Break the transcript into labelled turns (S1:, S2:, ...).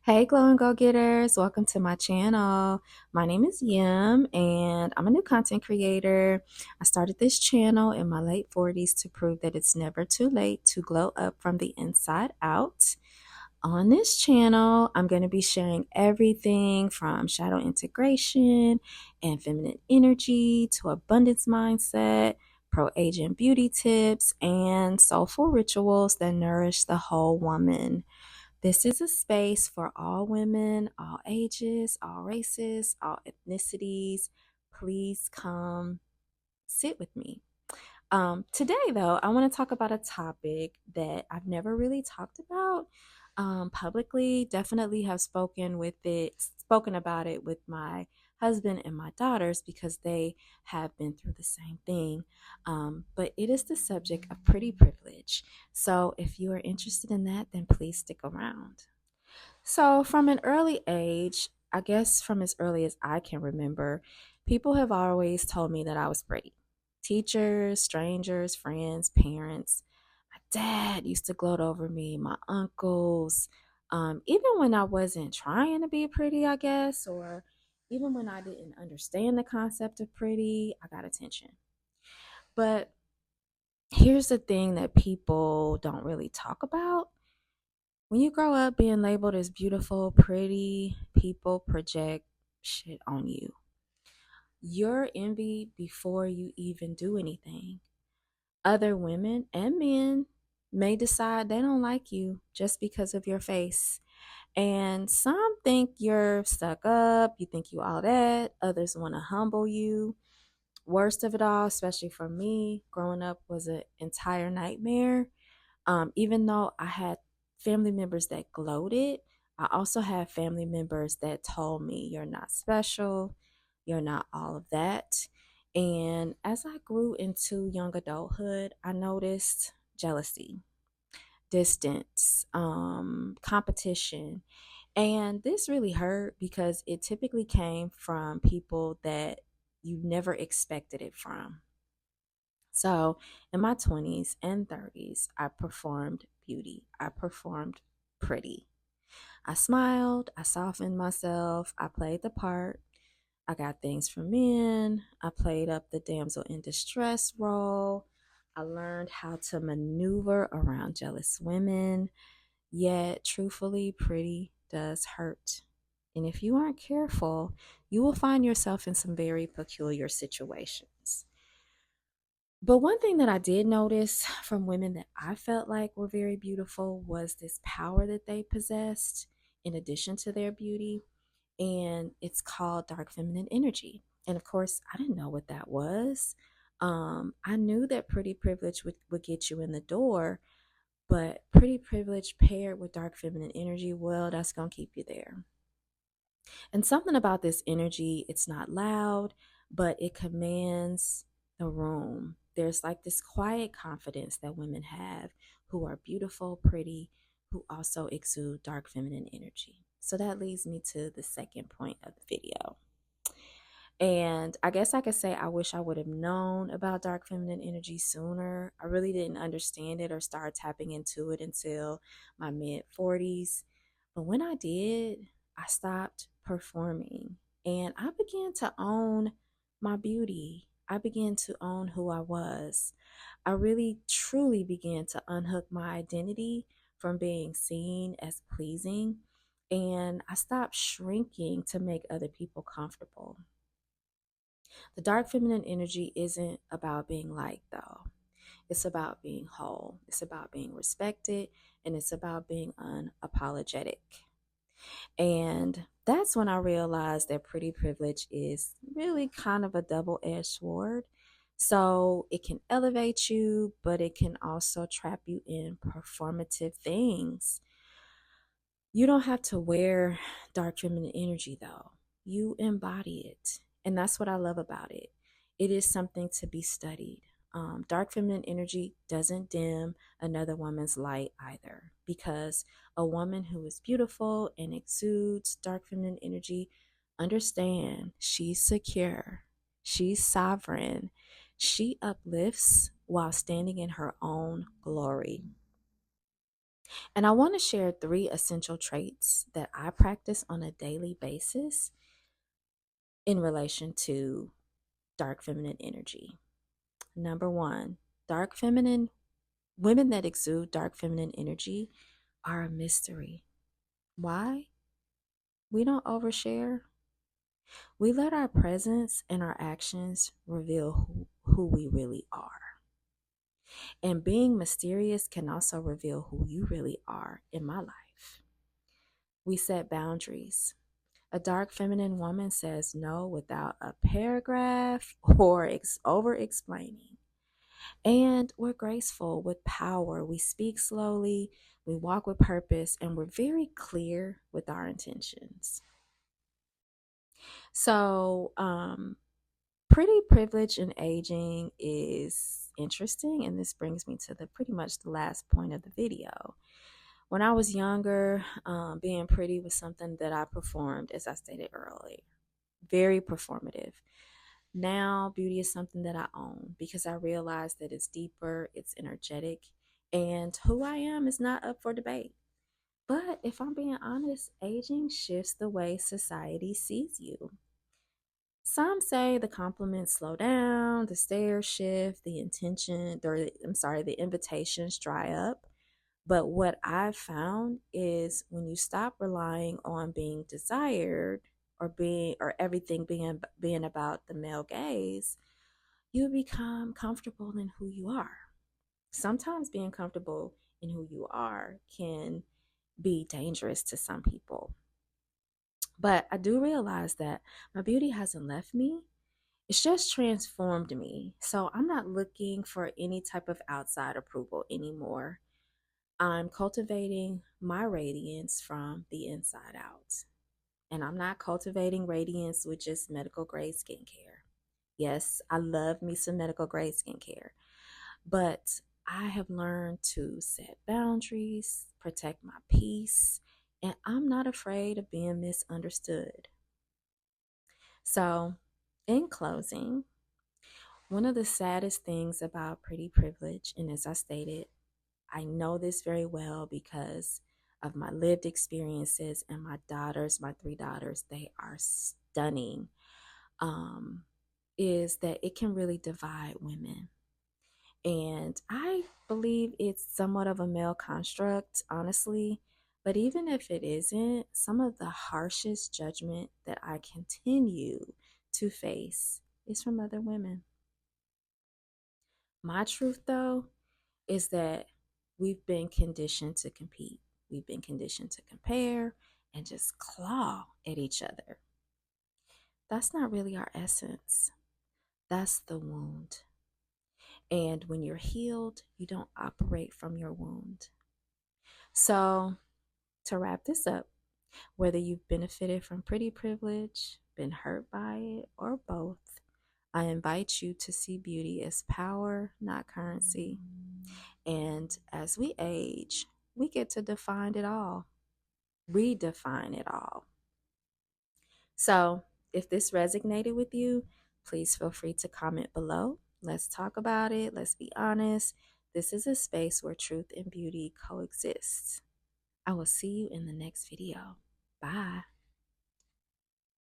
S1: Hey, Glow and Go Getters, welcome to my channel. My name is Yim, and I'm a new content creator. I started this channel in my late 40s to prove that it's never too late to glow up from the inside out. On this channel, I'm going to be sharing everything from shadow integration and feminine energy to abundance mindset, pro-aging beauty tips, and soulful rituals that nourish the whole woman. This is a space for all women, all ages, all races, all ethnicities. Please come sit with me. Today, though, I want to talk about a topic that I've never really talked about publicly. Definitely have spoken about it with my husband and my daughters because they have been through the same thing. But it is the subject of pretty privilege. So if you are interested in that, then please stick around. So, from an early age, I guess from as early as I can remember, people have always told me that I was pretty. Teachers, strangers, friends, parents. My dad used to gloat over me, my uncles, even when I wasn't trying to be pretty, I guess, or even when I didn't understand the concept of pretty, I got attention. But here's the thing that people don't really talk about. When you grow up being labeled as beautiful, pretty, people project shit on you. You're envied before you even do anything. Other women and men may decide they don't like you just because of your face. And some think you're stuck up, you think you all that. Others want to humble you. Worst of it all, especially for me, growing up was an entire nightmare. Even though I had family members that gloated, I also had family members that told me, "You're not special, you're not all of that." And as I grew into young adulthood, I noticed jealousy, distance, competition. And this really hurt because it typically came from people that you never expected it from. So, in my 20s and 30s, I performed beauty. I performed pretty. I smiled, I softened myself, I played the part. I got things from men. I played up the damsel in distress role. I learned how to maneuver around jealous women. Yet, truthfully, pretty does hurt. And if you aren't careful, you will find yourself in some very peculiar situations. But one thing that I did notice from women that I felt like were very beautiful was this power that they possessed in addition to their beauty. And it's called dark feminine energy. And of course, I didn't know what that was. I knew that pretty privilege would get you in the door, but pretty privilege paired with dark feminine energy, well, that's going to keep you there. And something about this energy, it's not loud, but it commands the room. There's like this quiet confidence that women have who are beautiful, pretty, who also exude dark feminine energy. So that leads me to the second point of the video. And I guess I could say I wish I would have known about dark feminine energy sooner. I really didn't understand it or start tapping into it until my mid 40s. But when I did, I stopped performing and I began to own my beauty. I began to own who I was. I really truly began to unhook my identity from being seen as pleasing. And I stopped shrinking to make other people comfortable. The dark feminine energy isn't about being liked, though. It's about being whole, it's about being respected, and it's about being unapologetic. And that's when I realized that pretty privilege is really kind of a double edged sword. So it can elevate you, but it can also trap you in performative things. You don't have to wear dark feminine energy though. You embody it. And that's what I love about it. It is something to be studied. Dark feminine energy doesn't dim another woman's light either, because a woman who is beautiful and exudes dark feminine energy, understand she's secure, she's sovereign, she uplifts while standing in her own glory. And I want to share 3 essential traits that I practice on a daily basis in relation to dark feminine energy. Number 1, dark feminine women that exude dark feminine energy are a mystery. Why? We don't overshare. We let our presence and our actions reveal who we really are. And being mysterious can also reveal who you really are in my life. We set boundaries. A dark feminine woman says no without a paragraph or over explaining. And we're graceful with power. We speak slowly, we walk with purpose, and we're very clear with our intentions. So, pretty privilege in aging is interesting, and this brings me to the pretty much the last point of the video. When I was younger, being pretty was something that I performed, as I stated earlier, very performative. Now, beauty is something that I own because I realize that it's deeper, it's energetic, and who I am is not up for debate. But if I'm being honest, aging shifts the way society sees you. Some say the compliments slow down, the stares shift, the intention, or I'm sorry, the invitations dry up. But what I've found is when you stop relying on being desired or everything being about the male gaze, you become comfortable in who you are. Sometimes being comfortable in who you are can be dangerous to some people. But I do realize that my beauty hasn't left me. It's just transformed me. So I'm not looking for any type of outside approval anymore. I'm cultivating my radiance from the inside out. And I'm not cultivating radiance with just medical grade skincare. Yes, I love me some medical grade skincare, but I have learned to set boundaries, protect my peace, and I'm not afraid of being misunderstood. So, in closing, one of the saddest things about pretty privilege, and as I stated, I know this very well because of my lived experiences and my daughters, my 3 daughters, they are stunning, is that it can really divide women. And I believe it's somewhat of a male construct, honestly. But even if it isn't, some of the harshest judgment that I continue to face is from other women. My truth, though, is that we've been conditioned to compete. We've been conditioned to compare and just claw at each other. That's not really our essence. That's the wound. And when you're healed, you don't operate from your wound. So, to wrap this up, whether you've benefited from pretty privilege, been hurt by it, or both, I invite you to see beauty as power, not currency. And as we age, we get to define it all, redefine it all. So, if this resonated with you, please feel free to comment below. Let's talk about it. Let's be honest. This is a space where truth and beauty coexist. I will see you in the next video. Bye.